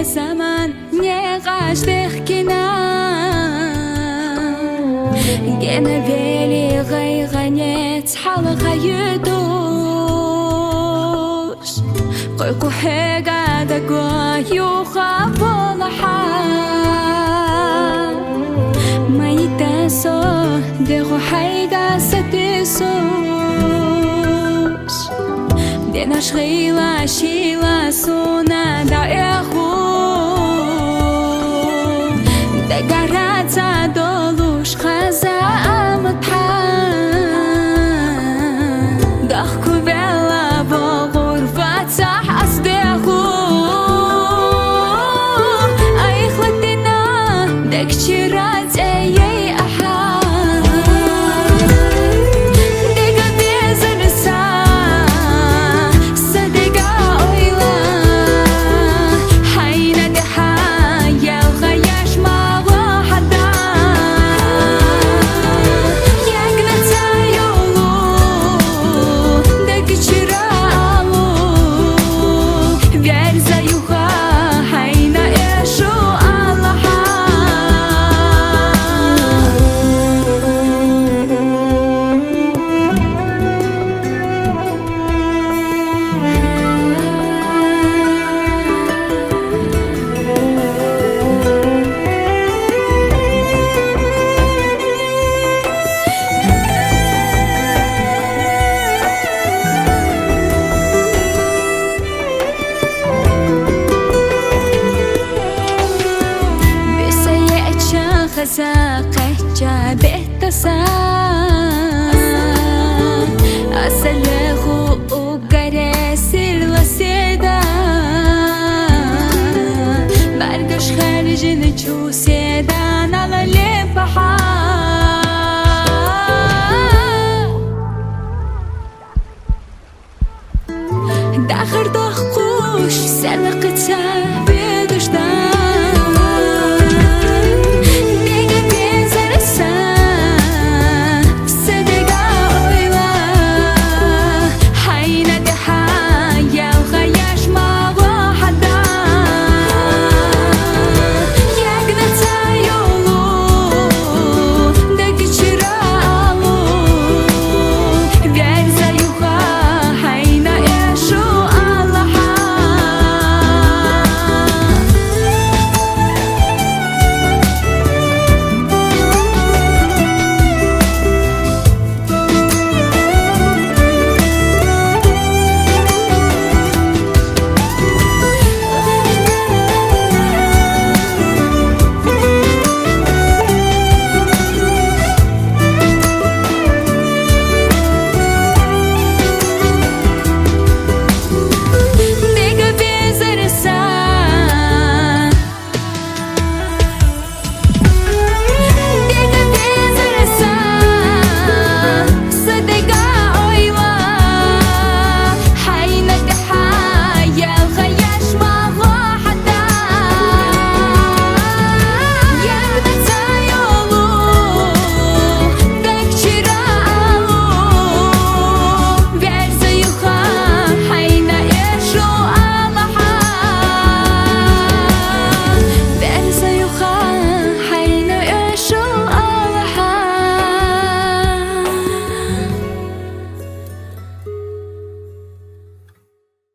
zaman nie każdych kina Gene veli gayganet halqa yudus Qoyqu hegada goyu khabolaha Maitaso dego hayga satisus Dena shila shila suna da ehu Da garatza dolush khaza amatha Dakhku bella bo ghurfatsa hasdehu Aykhlatena dekchirat ayay aha Dega bezersa Sadega oyla Hayna deha yalghayash mawahada Yagnatsa yolu Dekchira alu Verza yuha Hayna eshu Allaha Khazaqacha behtasa Asalahu ugaresil laseda Bargash kharijin chuseda nala lebaha Dakhir dakhqush salaqta